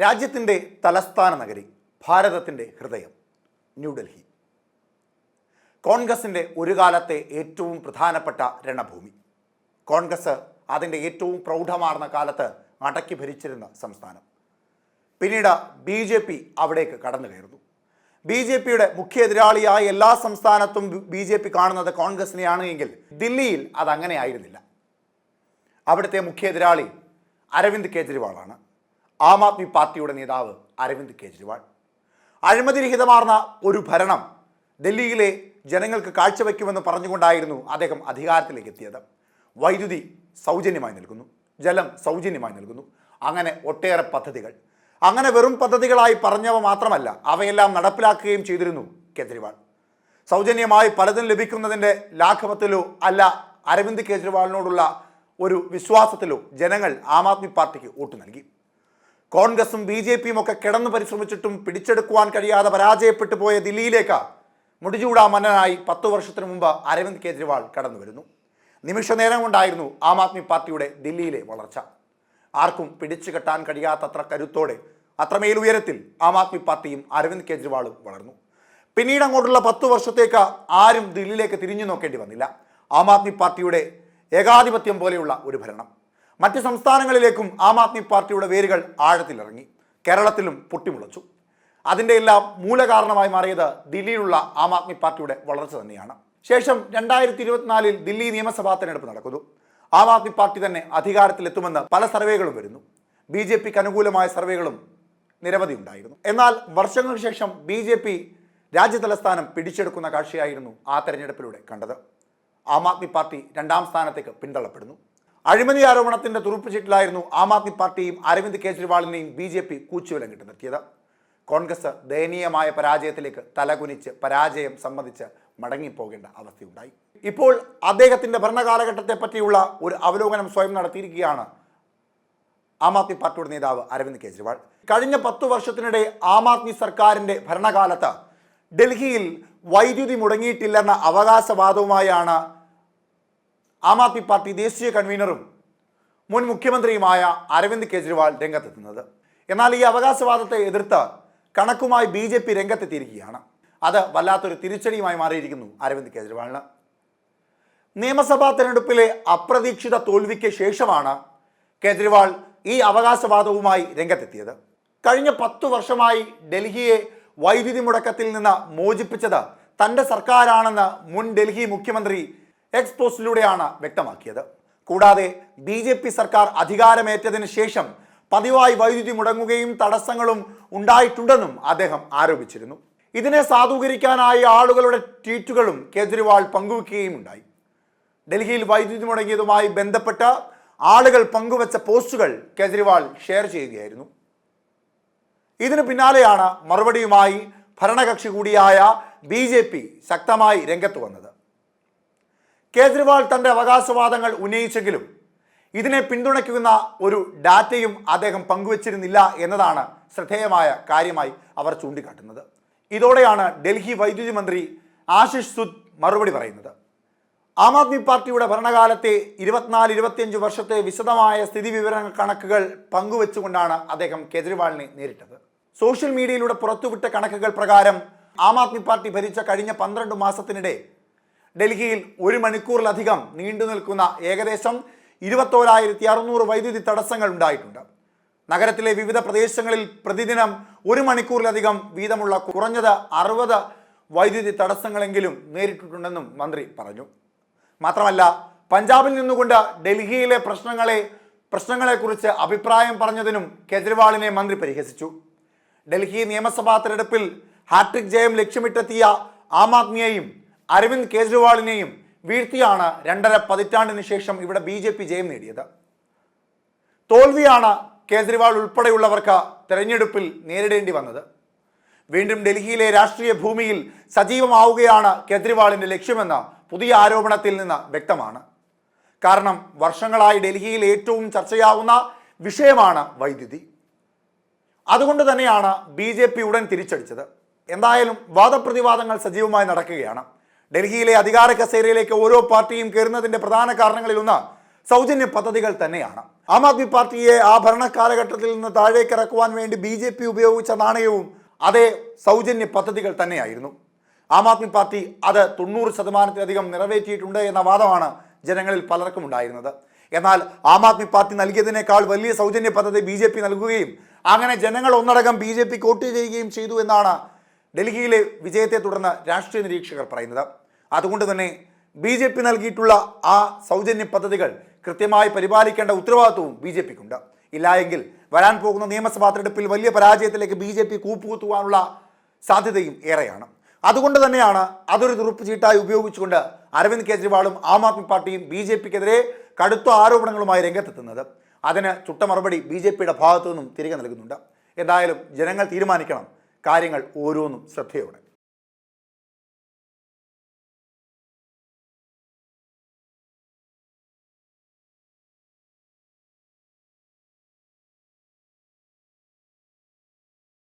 രാജ്യത്തിൻ്റെ തലസ്ഥാന നഗരി, ഭാരതത്തിൻ്റെ ഹൃദയം ന്യൂഡൽഹി. കോൺഗ്രസിൻ്റെ ഒരു കാലത്തെ ഏറ്റവും പ്രധാനപ്പെട്ട രണഭൂമി. കോൺഗ്രസ് അതിൻ്റെ ഏറ്റവും പ്രൗഢമാർന്ന കാലത്ത് അടക്കി ഭരിച്ചിരുന്ന സംസ്ഥാനം. പിന്നീട് BJP അവിടേക്ക് കടന്നു കയറുന്നു. BJPയുടെ മുഖ്യ എതിരാളിയായ എല്ലാ സംസ്ഥാനത്തും BJP കാണുന്നത് കോൺഗ്രസിനെയാണ് എങ്കിൽ ദില്ലിയിൽ അതങ്ങനെ ആയിരുന്നില്ല. അവിടുത്തെ മുഖ്യ എതിരാളി അരവിന്ദ് കെജ്രിവാളാണ്. ആം ആദ്മി പാർട്ടിയുടെ നേതാവ് അരവിന്ദ് കെജ്രിവാൾ. അഴിമതിരഹിതമാർന്ന ഒരു ഭരണം ഡൽഹിയിലെ ജനങ്ങൾക്ക് കാഴ്ചവെക്കുമെന്ന് പറഞ്ഞുകൊണ്ടായിരുന്നു അദ്ദേഹം അധികാരത്തിലേക്ക് എത്തിയത്. വൈദ്യുതി സൗജന്യമായി നൽകുന്നു, ജലം സൗജന്യമായി നൽകുന്നു, അങ്ങനെ ഒട്ടേറെ പദ്ധതികൾ. അങ്ങനെ വെറും പദ്ധതികളായി പറഞ്ഞവ മാത്രമല്ല, അവയെല്ലാം നടപ്പിലാക്കുകയും ചെയ്തിരുന്നു കെജ്രിവാൾ. സൗജന്യമായി പലതും ലഭിക്കുന്നതിൻ്റെ ലാഘവത്തിലോ അല്ല അരവിന്ദ് കെജ്രിവാളിനോടുള്ള ഒരു വിശ്വാസത്തിലോ ജനങ്ങൾ ആം ആദ്മി പാർട്ടിക്ക് വോട്ട് നൽകി. കോൺഗ്രസും BJPയും ഒക്കെ കിടന്നു പരിശ്രമിച്ചിട്ടും പിടിച്ചെടുക്കുവാൻ കഴിയാതെ പരാജയപ്പെട്ടു പോയ ദില്ലിയിലേക്ക് മുടിചൂടാ മന്നനായി 10 വർഷത്തിനു മുമ്പ് അരവിന്ദ് കെജ്രിവാൾ കടന്നു വരുന്നു. നിമിഷ നേരം കൊണ്ടായിരുന്നു ആം ആദ്മി പാർട്ടിയുടെ ദില്ലിയിലെ വളർച്ച. ആർക്കും പിടിച്ചു കെട്ടാൻ കഴിയാത്തത്ര കരുത്തോടെ, അത്രമേൽ ഉയരത്തിൽ ആം ആദ്മി പാർട്ടിയും അരവിന്ദ് കെജ്രിവാളും വളർന്നു. പിന്നീട് അങ്ങോട്ടുള്ള 10 വർഷത്തേക്ക് ആരും ദില്ലിയിലേക്ക് തിരിഞ്ഞു നോക്കേണ്ടി വന്നില്ല. ആം ആദ്മി പാർട്ടിയുടെ ഏകാധിപത്യം പോലെയുള്ള ഒരു ഭരണം. മറ്റ് സംസ്ഥാനങ്ങളിലേക്കും ആം ആദ്മി പാർട്ടിയുടെ വേരുകൾ ആഴത്തിലിറങ്ങി. കേരളത്തിലും പൊട്ടിമുളച്ചു. അതിൻ്റെ എല്ലാം മൂലകാരണമായി മാറിയത് ദില്ലിയിലുള്ള ആം ആദ്മി പാർട്ടിയുടെ വളർച്ച തന്നെയാണ്. ശേഷം 2024 ദില്ലി നിയമസഭാ തെരഞ്ഞെടുപ്പ് നടക്കുന്നു. ആം ആദ്മി പാർട്ടി തന്നെ അധികാരത്തിലെത്തുമെന്ന് പല സർവേകളും വരുന്നു. BJPക്ക് അനുകൂലമായ സർവേകളും നിരവധി ഉണ്ടായിരുന്നു. എന്നാൽ വർഷങ്ങൾക്ക് ശേഷം BJP രാജ്യതലസ്ഥാനം പിടിച്ചെടുക്കുന്ന കാഴ്ചയായിരുന്നു ആ തെരഞ്ഞെടുപ്പിലൂടെ കണ്ടത്. ആം ആദ്മി പാർട്ടി 2ാം സ്ഥാനത്തേക്ക് പിന്തള്ളപ്പെടുന്നു. അഴിമതി ആരോപണത്തിൻ്റെ തുറുപ്പുചീട്ടിലായിരുന്നു ആം ആദ്മി പാർട്ടിയും അരവിന്ദ് കെജ്രിവാളിനെയും BJP കൂച്ചുവിലം കിട്ടി നിർത്തിയത്. കോൺഗ്രസ് ദയനീയമായ പരാജയത്തിലേക്ക് തലകുനിച്ച് പരാജയം സമ്മതിച്ച് മടങ്ങിപ്പോകേണ്ട അവസ്ഥയുണ്ടായി. ഇപ്പോൾ അദ്ദേഹത്തിൻ്റെ ഭരണകാലഘട്ടത്തെ പറ്റിയുള്ള ഒരു അവലോകനം സ്വയം നടത്തിയിരിക്കുകയാണ് ആം ആദ്മി പാർട്ടിയുടെ നേതാവ് അരവിന്ദ് കെജ്രിവാൾ. കഴിഞ്ഞ 10 വർഷത്തിനിടെ ആം ആദ്മി സർക്കാരിൻ്റെ ഭരണകാലത്ത് ഡൽഹിയിൽ വൈദ്യുതി മുടങ്ങിയിട്ടില്ലെന്ന അവകാശവാദവുമായാണ് ആം ആദ്മി പാർട്ടി ദേശീയ കൺവീനറും മുൻ മുഖ്യമന്ത്രിയുമായ അരവിന്ദ് കെജ്രിവാൾ രംഗത്തെത്തുന്നത്. എന്നാൽ ഈ അവകാശവാദത്തെ എതിർത്ത് കണക്കുമായി BJP രംഗത്തെത്തിയിരിക്കുകയാണ്. അത് വല്ലാത്തൊരു തിരിച്ചടിയുമായി മാറിയിരിക്കുന്നു അരവിന്ദ് കെജ്രിവാളിന്. നിയമസഭാ തെരഞ്ഞെടുപ്പിലെ അപ്രതീക്ഷിത തോൽവിക്ക് ശേഷമാണ് കെജ്രിവാൾ ഈ അവകാശവാദവുമായി രംഗത്തെത്തിയത്. കഴിഞ്ഞ 10 വർഷമായി ഡൽഹിയെ വൈദ്യുതി മുടക്കത്തിൽ നിന്ന് മോചിപ്പിച്ചത് തൻ്റെ സർക്കാരാണെന്ന് മുൻ ഡൽഹി മുഖ്യമന്ത്രി എക്സ് പോസ്റ്റിലൂടെയാണ് വ്യക്തമാക്കിയത്. കൂടാതെ BJP സർക്കാർ അധികാരമേറ്റതിന് ശേഷം പതിവായി വൈദ്യുതി മുടങ്ങുകയും തടസ്സങ്ങളും ഉണ്ടായിട്ടുണ്ടെന്നും അദ്ദേഹം ആരോപിച്ചിരുന്നു. ഇതിനെ സാധൂകരിക്കാനായി ആളുകളുടെ ട്വീറ്റുകളും കെജ്രിവാൾ പങ്കുവയ്ക്കുകയും ഉണ്ടായി. ഡൽഹിയിൽ വൈദ്യുതി മുടങ്ങിയതുമായി ബന്ധപ്പെട്ട് ആളുകൾ പങ്കുവച്ച പോസ്റ്റുകൾ കെജ്രിവാൾ ഷെയർ ചെയ്യുകയായിരുന്നു. ഇതിന് പിന്നാലെയാണ് മറുപടിയുമായി ഭരണകക്ഷി കൂടിയായ BJP ശക്തമായി രംഗത്ത് വന്നത്. കെജ്രിവാൾ തൻ്റെ അവകാശവാദങ്ങൾ ഉന്നയിച്ചെങ്കിലും ഇതിനെ പിന്തുണയ്ക്കുന്ന ഒരു ഡാറ്റയും അദ്ദേഹം പങ്കുവച്ചിരുന്നില്ല എന്നതാണ് ശ്രദ്ധേയമായ കാര്യമായി അവർ ചൂണ്ടിക്കാട്ടുന്നത്. ഇതോടെയാണ് ഡൽഹി വൈദ്യുതി മന്ത്രി ആശിഷ് സുദ് മറുപടി പറയുന്നത്. ആം ആദ്മി പാർട്ടിയുടെ ഭരണകാലത്തെ 24-25 വർഷത്തെ വിശദമായ സ്ഥിതിവിവര കണക്കുകൾ പങ്കുവെച്ചുകൊണ്ടാണ് അദ്ദേഹം കെജ്രിവാളിനെ നേരിട്ടത്. സോഷ്യൽ മീഡിയയിലൂടെ പുറത്തുവിട്ട കണക്കുകൾ പ്രകാരം ആം ആദ്മി പാർട്ടി ഭരിച്ച കഴിഞ്ഞ 12 മാസത്തിനിടെ ഡൽഹിയിൽ 1 മണിക്കൂറിലധികം നീണ്ടു നിൽക്കുന്ന ഏകദേശം 21,600 വൈദ്യുതി തടസ്സങ്ങൾ ഉണ്ടായിട്ടുണ്ട്. നഗരത്തിലെ വിവിധ പ്രദേശങ്ങളിൽ പ്രതിദിനം 1 മണിക്കൂറിലധികം വീതമുള്ള കുറഞ്ഞത് 60 വൈദ്യുതി തടസ്സങ്ങളെങ്കിലും നേരിട്ടിട്ടുണ്ടെന്നും മന്ത്രി പറഞ്ഞു. മാത്രമല്ല, പഞ്ചാബിൽ നിന്നുകൊണ്ട് ഡൽഹിയിലെ പ്രശ്നങ്ങളെക്കുറിച്ച് അഭിപ്രായം പറഞ്ഞതിനും കെജ്രിവാളിനെ മന്ത്രി പരിഹസിച്ചു. ഡൽഹി നിയമസഭാ തെരഞ്ഞെടുപ്പിൽ ഹാട്രിക് ജയം ലക്ഷ്യമിട്ടെത്തിയ ആം ആദ്മിയെയും അരവിന്ദ് കെജ്രിവാളിനെയും വീഴ്ത്തിയാണ് 2.5 പതിറ്റാണ്ടിന് ശേഷം ഇവിടെ BJP ജയം നേടിയത്. തോൽവിയാണ് കേജ്രിവാൾ ഉൾപ്പെടെയുള്ളവർക്ക് തെരഞ്ഞെടുപ്പിൽ നേരിടേണ്ടി വന്നത്. വീണ്ടും ഡൽഹിയിലെ രാഷ്ട്രീയ ഭൂമിയിൽ സജീവമാവുകയാണ് കെജ്രിവാളിൻ്റെ ലക്ഷ്യമെന്ന് പുതിയ ആരോപണത്തിൽ നിന്ന് വ്യക്തമാണ്. കാരണം വർഷങ്ങളായി ഡൽഹിയിൽ ഏറ്റവും ചർച്ചയാവുന്ന വിഷയമാണ് വൈദ്യുതി. അതുകൊണ്ട് തന്നെയാണ് BJP ഉടൻ തിരിച്ചടിച്ചത്. എന്തായാലും വാദപ്രതിവാദങ്ങൾ സജീവമായി നടക്കുകയാണ്. ഡൽഹിയിലെ അധികാര കസേരയിലേക്ക് ഓരോ പാർട്ടിയും കയറുന്നതിൻ്റെ പ്രധാന കാരണങ്ങളിലൊന്ന് സൗജന്യ പദ്ധതികൾ തന്നെയാണ്. ആം ആദ്മി പാർട്ടിയെ ആ ഭരണകാലഘട്ടത്തിൽ നിന്ന് താഴേക്ക് ഇറക്കുവാൻ വേണ്ടി BJP ഉപയോഗിച്ച നാണയവും അതേ സൗജന്യ പദ്ധതികൾ തന്നെയായിരുന്നു. ആം ആദ്മി പാർട്ടി അത് 90% നിറവേറ്റിയിട്ടുണ്ട് എന്ന വാദമാണ് ജനങ്ങളിൽ പലർക്കും ഉണ്ടായിരുന്നത്. എന്നാൽ ആം ആദ്മി പാർട്ടി നൽകിയതിനേക്കാൾ വലിയ സൗജന്യ പദ്ധതി BJP നൽകുകയും അങ്ങനെ ജനങ്ങൾ ഒന്നടങ്കം BJP വോട്ട് ചെയ്യുകയും ചെയ്തു എന്നാണ് ഡൽഹിയിലെ വിജയത്തെ തുടർന്ന് രാഷ്ട്രീയ നിരീക്ഷകർ പറയുന്നത്. അതുകൊണ്ട് തന്നെ BJP നൽകിയിട്ടുള്ള ആ സൗജന്യ പദ്ധതികൾ കൃത്യമായി പരിപാലിക്കേണ്ട ഉത്തരവാദിത്വവും BJPക്കുണ്ട്. ഇല്ലായെങ്കിൽ വരാൻ പോകുന്ന നിയമസഭാ തെരഞ്ഞെടുപ്പിൽ വലിയ പരാജയത്തിലേക്ക് BJP കൂപ്പുകുത്തുവാനുള്ള സാധ്യതയും ഏറെയാണ്. അതുകൊണ്ട് തന്നെയാണ് അതൊരു തുറുപ്പ് ചീട്ടായി ഉപയോഗിച്ചുകൊണ്ട് അരവിന്ദ് കെജ്രിവാളും ആം ആദ്മി പാർട്ടിയും BJPക്കെതിരെ കടുത്ത ആരോപണങ്ങളുമായി രംഗത്തെത്തുന്നത്. അതിന് ചുട്ട മറുപടി BJPയുടെ ഭാഗത്തു നിന്നും തിരികെ നൽകുന്നുണ്ട്. എന്തായാലും ജനങ്ങൾ തീരുമാനിക്കണം കാര്യങ്ങൾ ഓരോന്നും ശ്രദ്ധയോടെ.